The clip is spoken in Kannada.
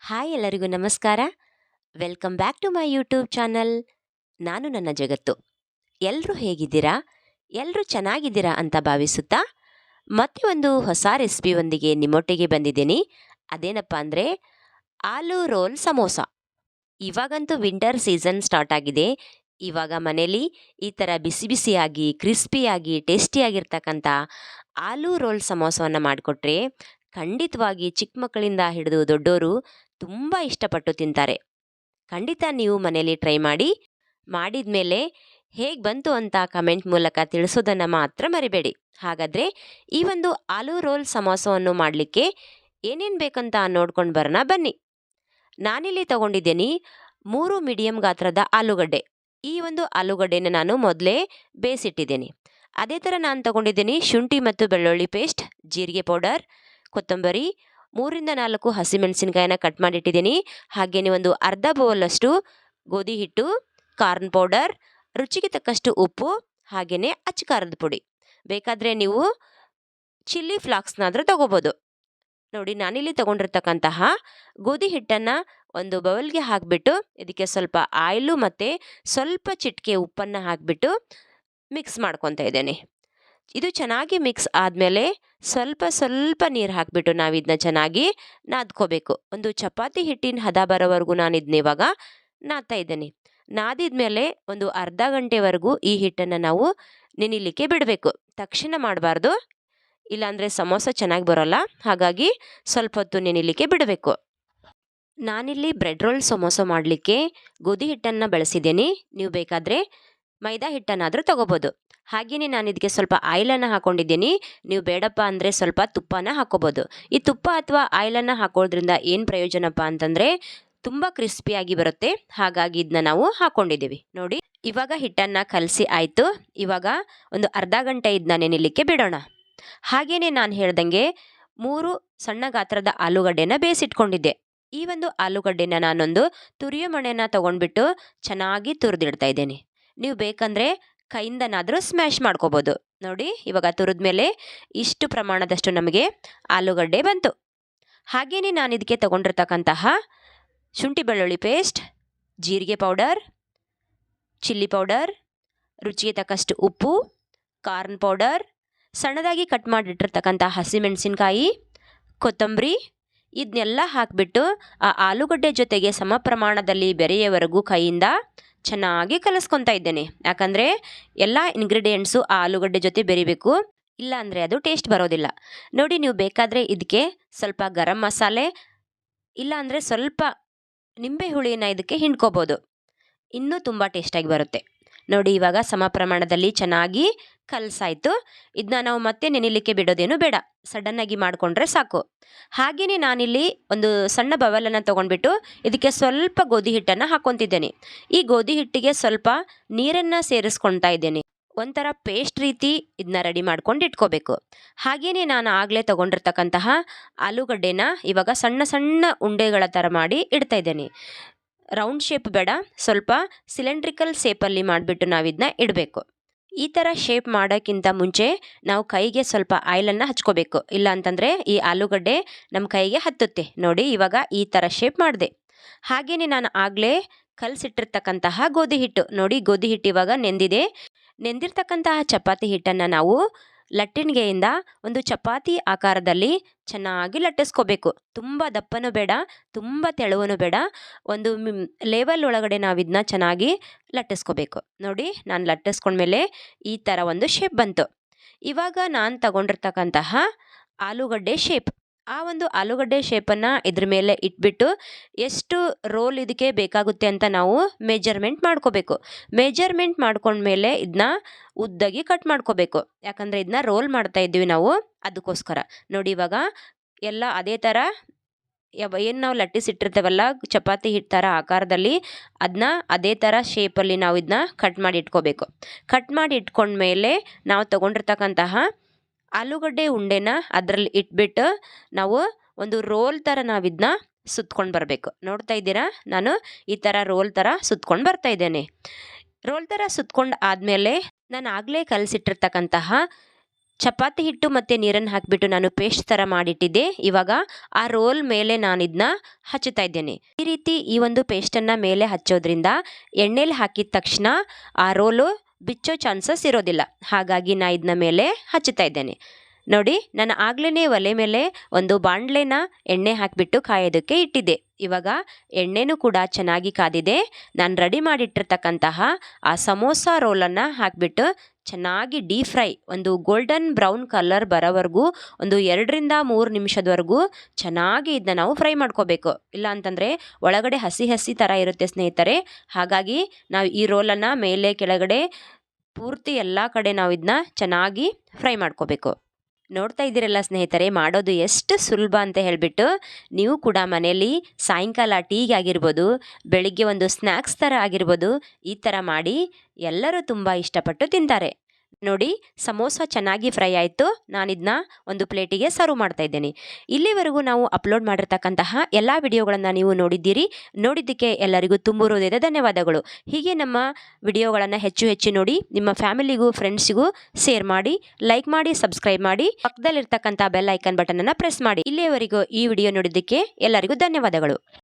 ಹಾಯ್ ಎಲ್ಲರಿಗೂ ನಮಸ್ಕಾರ. Welcome back to my YouTube channel. ನಾನು ನನ್ನ ಜಗತ್ತು. ಎಲ್ಲರೂ ಹೇಗಿದ್ದೀರಾ? ಎಲ್ಲರೂ ಚೆನ್ನಾಗಿದ್ದೀರಾ ಅಂತ ಭಾವಿಸುತ್ತಾ ಮತ್ತೆ ಒಂದು ಹೊಸ ರೆಸಿಪಿಯೊಂದಿಗೆ ನಿಮ್ಮೊಟ್ಟಿಗೆ ಬಂದಿದ್ದೀನಿ. ಅದೇನಪ್ಪ ಅಂದರೆ ಆಲೂ ರೋಲ್ ಸಮೋಸ. ಇವಾಗಂತೂ ವಿಂಟರ್ ಸೀಸನ್ ಸ್ಟಾರ್ಟ್ ಆಗಿದೆ. ಇವಾಗ ಮನೇಲಿ ಈ ಥರ ಬಿಸಿ ಬಿಸಿಯಾಗಿ ಕ್ರಿಸ್ಪಿಯಾಗಿ ಟೇಸ್ಟಿಯಾಗಿರ್ತಕ್ಕಂಥ ಆಲೂ ರೋಲ್ ಸಮೋಸವನ್ನು ಮಾಡಿಕೊಟ್ರೆ ಖಂಡಿತವಾಗಿ ಚಿಕ್ಕ ಮಕ್ಕಳಿಂದ ಹಿಡಿದು ದೊಡ್ಡೋರು ತುಂಬ ಇಷ್ಟಪಟ್ಟು ತಿಂತಾರೆ. ಖಂಡಿತ ನೀವು ಮನೇಲಿ ಟ್ರೈ ಮಾಡಿ. ಮಾಡಿದ ಮೇಲೆ ಹೇಗೆ ಬಂತು ಅಂತ ಕಮೆಂಟ್ ಮೂಲಕ ತಿಳಿಸೋದನ್ನು ಮಾತ್ರ ಮರಿಬೇಡಿ. ಹಾಗಾದರೆ ಈ ಒಂದು ಆಲೂ ರೋಲ್ ಸಮೋಸವನ್ನು ಮಾಡಲಿಕ್ಕೆ ಏನೇನು ಬೇಕಂತ ನೋಡ್ಕೊಂಡು ಬರೋಣ ಬನ್ನಿ. ನಾನಿಲ್ಲಿ ತಗೊಂಡಿದ್ದೀನಿ 3 ಮೀಡಿಯಂ ಗಾತ್ರದ ಆಲೂಗಡ್ಡೆ. ಈ ಒಂದು ಆಲೂಗಡ್ಡೆನ ನಾನು ಮೊದಲೇ ಬೇಯಿಸಿಟ್ಟಿದ್ದೀನಿ. ಅದೇ ಥರ ನಾನು ತಗೊಂಡಿದ್ದೀನಿ ಶುಂಠಿ ಮತ್ತು ಬೆಳ್ಳುಳ್ಳಿ ಪೇಸ್ಟ್, ಜೀರಿಗೆ ಪೌಡರ್, ಕೊತ್ತಂಬರಿ, 3ರಿಂದ 4 ಹಸಿಮೆಣಸಿನ್ಕಾಯಿನ ಕಟ್ ಮಾಡಿಟ್ಟಿದ್ದೀನಿ. ಹಾಗೆಯೇ ಒಂದು ಅರ್ಧ ಬೌಲಷ್ಟು ಗೋಧಿ ಹಿಟ್ಟು, ಕಾರ್ನ್ ಪೌಡರ್, ರುಚಿಗೆ ತಕ್ಕಷ್ಟು ಉಪ್ಪು, ಹಾಗೆಯೇ ಅಚ್ಚ ಖಾರದ ಪುಡಿ. ಬೇಕಾದರೆ ನೀವು ಚಿಲ್ಲಿ ಫ್ಲಾಕ್ಸ್ನಾದರೂ ತಗೋಬೋದು. ನೋಡಿ, ನಾನಿಲ್ಲಿ ತಗೊಂಡಿರ್ತಕ್ಕಂತಹ ಗೋಧಿ ಹಿಟ್ಟನ್ನು ಒಂದು ಬೌಲ್ಗೆ ಹಾಕಿಬಿಟ್ಟು ಇದಕ್ಕೆ ಸ್ವಲ್ಪ ಆಯಿಲು ಮತ್ತು ಸ್ವಲ್ಪ ಚಿಟಿಕೆ ಉಪ್ಪನ್ನು ಹಾಕಿಬಿಟ್ಟು ಮಿಕ್ಸ್ ಮಾಡ್ಕೊತಾ ಇದ್ದೇನೆ. ಇದು ಚೆನ್ನಾಗಿ ಮಿಕ್ಸ್ ಆದಮೇಲೆ ಸ್ವಲ್ಪ ನೀರು ಹಾಕಿಬಿಟ್ಟು ನಾವು ಇದನ್ನ ಚೆನ್ನಾಗಿ ನಾದ್ಕೋಬೇಕು. ಒಂದು ಚಪಾತಿ ಹಿಟ್ಟಿನ ಹದ ಬರೋವರೆಗೂ ನಾನು ಇದನ್ನ ಇವಾಗ ನಾದ್ತಾ ಇದ್ದೇನೆ. ನಾದಿದ ಮೇಲೆ ಒಂದು ಅರ್ಧ ಗಂಟೆವರೆಗೂ ಈ ಹಿಟ್ಟನ್ನು ನಾವು ನೆನಿಲಿಕ್ಕೆ ಬಿಡಬೇಕು. ತಕ್ಷಣ ಮಾಡಬಾರ್ದು, ಇಲ್ಲಾಂದರೆ ಸಮೋಸ ಚೆನ್ನಾಗಿ ಬರೋಲ್ಲ. ಹಾಗಾಗಿ ಸ್ವಲ್ಪ ಹೊತ್ತು ನೆನಿಲಿಕ್ಕೆ ಬಿಡಬೇಕು. ನಾನಿಲ್ಲಿ ಬ್ರೆಡ್ ರೋಲ್ ಸಮೋಸ ಮಾಡಲಿಕ್ಕೆ ಗೋಧಿ ಹಿಟ್ಟನ್ನು ಬಳಸಿದ್ದೀನಿ. ನೀವು ಬೇಕಾದರೆ ಮೈದಾ ಹಿಟ್ಟನ್ನಾದರೂ ತಗೋಬೋದು. ಹಾಗೆಯೇ ನಾನು ಇದಕ್ಕೆ ಸ್ವಲ್ಪ ಆಯಿಲನ್ನು ಹಾಕ್ಕೊಂಡಿದ್ದೀನಿ. ನೀವು ಬೇಡಪ್ಪ ಅಂದರೆ ಸ್ವಲ್ಪ ತುಪ್ಪನ ಹಾಕ್ಕೋಬೋದು. ಈ ತುಪ್ಪ ಅಥವಾ ಆಯಿಲನ್ನು ಹಾಕೋದ್ರಿಂದ ಏನು ಪ್ರಯೋಜನಪ್ಪ ಅಂತಂದರೆ ತುಂಬ ಕ್ರಿಸ್ಪಿಯಾಗಿ ಬರುತ್ತೆ. ಹಾಗಾಗಿ ಇದನ್ನ ನಾವು ಹಾಕ್ಕೊಂಡಿದ್ದೀವಿ. ನೋಡಿ, ಇವಾಗ ಹಿಟ್ಟನ್ನು ಕಲಸಿ ಆಯಿತು. ಇವಾಗ ಒಂದು ಅರ್ಧ ಗಂಟೆ ಇದನ್ನ ನೆನಿಲಿಕ್ಕೆ ಬಿಡೋಣ. ಹಾಗೆಯೇ ನಾನು ಹೇಳ್ದಂಗೆ 3 ಸಣ್ಣ ಗಾತ್ರದ ಆಲೂಗಡ್ಡೆನ ಬೇಯಿಸಿಟ್ಕೊಂಡಿದ್ದೆ. ಈ ಒಂದು ಆಲೂಗಡ್ಡೆನ ನಾನೊಂದು ತುರಿಯೋ ಮಣೆನ ತೊಗೊಂಡ್ಬಿಟ್ಟು ಚೆನ್ನಾಗಿ ತುರಿದಿಡ್ತಾ ಇದ್ದೇನೆ. ನೀವು ಬೇಕಂದರೆ ಕೈಯಿಂದನಾದರೂ ಸ್ಮ್ಯಾಶ್ ಮಾಡ್ಕೋಬೋದು. ನೋಡಿ, ಇವಾಗ ತುರಿದ ಮೇಲೆ ಇಷ್ಟು ಪ್ರಮಾಣದಷ್ಟು ನಮಗೆ ಆಲೂಗಡ್ಡೆ ಬಂತು. ಹಾಗೆಯೇ ನಾನು ಇದಕ್ಕೆ ತೊಗೊಂಡಿರ್ತಕ್ಕಂತಹ ಶುಂಠಿ ಬೆಳ್ಳುಳ್ಳಿ ಪೇಸ್ಟ್, ಜೀರಿಗೆ ಪೌಡರ್, ಚಿಲ್ಲಿ ಪೌಡರ್, ರುಚಿಗೆ ತಕ್ಕಷ್ಟು ಉಪ್ಪು, ಕಾರ್ನ್ ಪೌಡರ್, ಸಣ್ಣದಾಗಿ ಕಟ್ ಮಾಡಿಟ್ಟಿರ್ತಕ್ಕಂಥ ಹಸಿಮೆಣಸಿನ್ಕಾಯಿ, ಕೊತ್ತಂಬರಿ, ಇದನ್ನೆಲ್ಲ ಹಾಕಿಬಿಟ್ಟು ಆ ಆಲೂಗಡ್ಡೆ ಜೊತೆಗೆ ಸಮ ಪ್ರಮಾಣದಲ್ಲಿ ಬೆರೆಯವರೆಗೂ ಕೈಯಿಂದ ಚೆನ್ನಾಗಿ ಕಲಿಸ್ಕೊತಾ ಇದ್ದೇನೆ. ಯಾಕಂದರೆ ಎಲ್ಲ ಇಂಗ್ರೀಡಿಯೆಂಟ್ಸು ಆ ಆಲೂಗಡ್ಡೆ ಜೊತೆ ಬೆರಿಬೇಕು, ಇಲ್ಲ ಅಂದರೆ ಅದು ಟೇಸ್ಟ್ ಬರೋದಿಲ್ಲ. ನೋಡಿ, ನೀವು ಬೇಕಾದರೆ ಇದಕ್ಕೆ ಸ್ವಲ್ಪ ಗರಂ ಮಸಾಲೆ, ಇಲ್ಲ ಅಂದರೆ ಸ್ವಲ್ಪ ನಿಂಬೆ ಹುಳಿನ ಇದಕ್ಕೆ ಹಿಂಡ್ಕೋಬೋದು. ಇನ್ನೂ ತುಂಬ ಟೇಸ್ಟಾಗಿ ಬರುತ್ತೆ. ನೋಡಿ, ಇವಾಗ ಸಮ ಪ್ರಮಾಣದಲ್ಲಿ ಚೆನ್ನಾಗಿ ಕಲಸಾಯಿತು. ಇದನ್ನ ನಾವು ಮತ್ತೆ ನೆನಿಲಿಕ್ಕೆ ಬಿಡೋದೇನು ಬೇಡ, ಸಡನ್ನಾಗಿ ಮಾಡಿಕೊಂಡ್ರೆ ಸಾಕು. ಹಾಗೆಯೇ ನಾನಿಲ್ಲಿ ಒಂದು ಸಣ್ಣ ಬವಲನ್ನು ತೊಗೊಂಡ್ಬಿಟ್ಟು ಇದಕ್ಕೆ ಸ್ವಲ್ಪ ಗೋಧಿ ಹಿಟ್ಟನ್ನು ಹಾಕ್ಕೊತಿದ್ದೇನೆ. ಈ ಗೋಧಿ ಹಿಟ್ಟಿಗೆ ಸ್ವಲ್ಪ ನೀರನ್ನು ಸೇರಿಸ್ಕೊಳ್ತಾ ಇದ್ದೇನೆ. ಒಂಥರ ಪೇಸ್ಟ್ ರೀತಿ ಇದನ್ನ ರೆಡಿ ಮಾಡ್ಕೊಂಡು ಇಟ್ಕೋಬೇಕು. ಹಾಗೆಯೇ ನಾನು ಆಗಲೇ ತೊಗೊಂಡಿರ್ತಕ್ಕಂತಹ ಆಲೂಗಡ್ಡೆನ ಇವಾಗ ಸಣ್ಣ ಸಣ್ಣ ಉಂಡೆಗಳ ಥರ ಮಾಡಿ ಇಡ್ತಾ ಇದ್ದೇನೆ. ರೌಂಡ್ ಶೇಪ್ ಬೇಡ, ಸ್ವಲ್ಪ ಸಿಲಿಂಡ್ರಿಕಲ್ ಶೇಪಲ್ಲಿ ಮಾಡಿಬಿಟ್ಟು ನಾವಿದನ್ನ ಇಡಬೇಕು. ಈ ಥರ ಶೇಪ್ ಮಾಡೋಕ್ಕಿಂತ ಮುಂಚೆ ನಾವು ಕೈಗೆ ಸ್ವಲ್ಪ ಆಯಿಲನ್ನು ಹಚ್ಕೋಬೇಕು. ಇಲ್ಲ ಅಂತಂದರೆ ಈ ಆಲೂಗಡ್ಡೆ ನಮ್ಮ ಕೈಗೆ ಹತ್ತುತ್ತೆ. ನೋಡಿ, ಇವಾಗ ಈ ಥರ ಶೇಪ್ ಮಾಡಿದೆ. ಹಾಗೆಯೇ ನಾನು ಆಗಲೇ ಕಲಸಿಟ್ಟಿರ್ತಕ್ಕಂತಹ ಗೋಧಿ ಹಿಟ್ಟು, ನೋಡಿ ಗೋಧಿ ಹಿಟ್ಟು ಇವಾಗ ನೆಂದಿದೆ. ನೆಂದಿರ್ತಕ್ಕಂತಹ ಚಪಾತಿ ಹಿಟ್ಟನ್ನು ನಾವು ಲಟ್ಟಿಣಿಗೆಯಿಂದ ಒಂದು ಚಪಾತಿ ಆಕಾರದಲ್ಲಿ ಚೆನ್ನಾಗಿ ಲಟ್ಟಿಸ್ಕೋಬೇಕು. ತುಂಬ ದಪ್ಪನೂ ಬೇಡ, ತುಂಬ ತೆಳುವೂ ಬೇಡ, ಒಂದು ಲೆವೆಲ್ ಒಳಗಡೆ ನಾವು ಇದನ್ನ ಚೆನ್ನಾಗಿ ಲಟ್ಟಿಸ್ಕೋಬೇಕು. ನೋಡಿ, ನಾನು ಲಟ್ಟಿಸ್ಕೊಂಡ್ಮೇಲೆ ಈ ಥರ ಒಂದು ಶೇಪ್ ಬಂತು. ಇವಾಗ ನಾನು ತಗೊಂಡಿರ್ತಕ್ಕಂತಹ ಆಲೂಗಡ್ಡೆ ಶೇಪ್, ಆ ಒಂದು ಆಲೂಗಡ್ಡೆ ಶೇಪನ್ನು ಇದ್ರ ಮೇಲೆ ಇಟ್ಬಿಟ್ಟು ಎಷ್ಟು ರೋಲ್ ಇದಕ್ಕೆ ಬೇಕಾಗುತ್ತೆ ಅಂತ ನಾವು ಮೆಜರ್ಮೆಂಟ್ ಮಾಡ್ಕೋಬೇಕು. ಮೆಜರ್ಮೆಂಟ್ ಮಾಡ್ಕೊಂಡ್ಮೇಲೆ ಇದನ್ನ ಉದ್ದಾಗಿ ಕಟ್ ಮಾಡ್ಕೋಬೇಕು. ಯಾಕಂದರೆ ಇದನ್ನ ರೋಲ್ ಮಾಡ್ತಾ ಇದ್ದೀವಿ ನಾವು, ಅದಕ್ಕೋಸ್ಕರ. ನೋಡಿ, ಇವಾಗ ಎಲ್ಲ ಅದೇ ಥರ ಏನು ನಾವು ಲಟ್ಟಿಸಿಟ್ಟಿರ್ತೇವಲ್ಲ ಚಪಾತಿ ಹಿಟ್ಟು ಥರ ಆಕಾರದಲ್ಲಿ, ಅದನ್ನ ಅದೇ ಥರ ಶೇಪಲ್ಲಿ ನಾವು ಇದನ್ನ ಕಟ್ ಮಾಡಿ ಇಟ್ಕೋಬೇಕು. ಕಟ್ ಮಾಡಿ ಇಟ್ಕೊಂಡ್ಮೇಲೆ ನಾವು ತೊಗೊಂಡಿರ್ತಕ್ಕಂತಹ ಆಲೂಗಡ್ಡೆ ಉಂಡೆನ ಅದರಲ್ಲಿ ಇಟ್ಬಿಟ್ಟು ನಾವು ಒಂದು ರೋಲ್ ಥರ ನಾವಿದನ್ನ ಸುತ್ಕೊಂಡು ಬರಬೇಕು. ನೋಡ್ತಾ ಇದ್ದೀರಾ, ನಾನು ಈ ಥರ ರೋಲ್ ಥರ ಸುತ್ಕೊಂಡು ಬರ್ತಾ ಇದ್ದೇನೆ. ರೋಲ್ ಥರ ಸುತ್ಕೊಂಡು ಆದಮೇಲೆ ನಾನು ಆಗಲೇ ಕಲಸಿಟ್ಟಿರ್ತಕ್ಕಂತಹ ಚಪಾತಿ ಹಿಟ್ಟು ಮತ್ತು ನೀರನ್ನು ಹಾಕಿಬಿಟ್ಟು ನಾನು ಪೇಸ್ಟ್ ಥರ ಮಾಡಿಟ್ಟಿದ್ದೆ. ಇವಾಗ ಆ ರೋಲ್ ಮೇಲೆ ನಾನು ಇದನ್ನ ಹಚ್ಚುತ್ತಾ ಇದ್ದೇನೆ. ಈ ರೀತಿ ಈ ಒಂದು ಪೇಸ್ಟನ್ನು ಮೇಲೆ ಹಚ್ಚೋದ್ರಿಂದ ಎಣ್ಣೆಲಿ ಹಾಕಿದ ತಕ್ಷಣ ಆ ರೋಲು ಬಿಚ್ಚೋ ಚಾನ್ಸಸ್ ಇರೋದಿಲ್ಲ. ಹಾಗಾಗಿ ನಾನು ಇದನ್ನ ಮೇಲೆ ಹಚ್ಚುತ್ತಾ ಇದ್ದೇನೆ. ನೋಡಿ, ನಾನು ಆಗಲೇ ಒಲೆ ಮೇಲೆ ಒಂದು ಬಾಣಲೆನ ಎಣ್ಣೆ ಹಾಕಿಬಿಟ್ಟು ಕಾಯೋದಕ್ಕೆ ಇಟ್ಟಿದ್ದೆ. ಇವಾಗ ಎಣ್ಣೆನೂ ಕೂಡ ಚೆನ್ನಾಗಿ ಕಾದಿದೆ. ನಾನು ರೆಡಿ ಮಾಡಿಟ್ಟಿರ್ತಕ್ಕಂತಹ ಆ ಸಮೋಸ ರೋಲನ್ನು ಹಾಕಿಬಿಟ್ಟು ಚೆನ್ನಾಗಿ ಡೀಪ್ ಫ್ರೈ, ಒಂದು ಗೋಲ್ಡನ್ ಬ್ರೌನ್ ಕಲರ್ ಬರೋವರೆಗೂ ಒಂದು 2-3 ನಿಮಿಷದವರೆಗೂ ಚೆನ್ನಾಗಿ ಇದನ್ನ ನಾವು ಫ್ರೈ ಮಾಡ್ಕೋಬೇಕು. ಇಲ್ಲ ಅಂತಂದರೆ ಒಳಗಡೆ ಹಸಿ ಹಸಿ ಥರ ಇರುತ್ತೆ ಸ್ನೇಹಿತರೆ. ಹಾಗಾಗಿ ನಾವು ಈ ರೋಲನ್ನು ಮೇಲೆ ಕೆಳಗಡೆ ಪೂರ್ತಿ ಎಲ್ಲ ಕಡೆ ನಾವು ಇದನ್ನ ಚೆನ್ನಾಗಿ ಫ್ರೈ ಮಾಡ್ಕೋಬೇಕು. ನೋಡ್ತಾ ಇದ್ದೀರಲ್ಲ ಸ್ನೇಹಿತರೆ, ಮಾಡೋದು ಎಷ್ಟು ಸುಲಭ ಅಂತ ಹೇಳಿಬಿಟ್ಟು. ನೀವು ಕೂಡ ಮನೆಯಲ್ಲಿ ಸಾಯಂಕಾಲ ಟೀಗೆ ಆಗಿರ್ಬೋದು, ಬೆಳಿಗ್ಗೆ ಒಂದು ಸ್ನ್ಯಾಕ್ಸ್ ಥರ ಆಗಿರ್ಬೋದು, ಈ ಥರ ಮಾಡಿ ಎಲ್ಲರೂ ತುಂಬ ಇಷ್ಟಪಟ್ಟು ತಿಂತಾರೆ. ನೋಡಿ, ಸಮೋಸ ಚೆನ್ನಾಗಿ ಫ್ರೈ ಆಯಿತು. ನಾನಿದನ್ನ ಒಂದು ಪ್ಲೇಟಿಗೆ ಸರ್ವ್ ಮಾಡ್ತಾ ಇದ್ದೇನೆ. ಇಲ್ಲಿವರೆಗೂ ನಾವು ಅಪ್ಲೋಡ್ ಮಾಡಿರ್ತಕ್ಕಂತಹ ಎಲ್ಲ ವಿಡಿಯೋಗಳನ್ನು ನೀವು ನೋಡಿದ್ದಕ್ಕೆ ಎಲ್ಲರಿಗೂ ತುಂಬ ಹೃದಯದ ಧನ್ಯವಾದಗಳು. ಹೀಗೆ ನಮ್ಮ ವಿಡಿಯೋಗಳನ್ನು ಹೆಚ್ಚು ನೋಡಿ ನಿಮ್ಮ ಫ್ಯಾಮಿಲಿಗೂ ಫ್ರೆಂಡ್ಸಿಗೂ ಶೇರ್ ಮಾಡಿ, ಲೈಕ್ ಮಾಡಿ, ಸಬ್ಸ್ಕ್ರೈಬ್ ಮಾಡಿ, ಪಕ್ಕದಲ್ಲಿರ್ತಕ್ಕಂಥ ಬೆಲ್ ಐಕನ್ ಬಟನನ್ನು ಪ್ರೆಸ್ ಮಾಡಿ. ಇಲ್ಲಿಯವರೆಗೂ ಈ ವಿಡಿಯೋ ನೋಡಿದ್ದಕ್ಕೆ ಎಲ್ಲರಿಗೂ ಧನ್ಯವಾದಗಳು.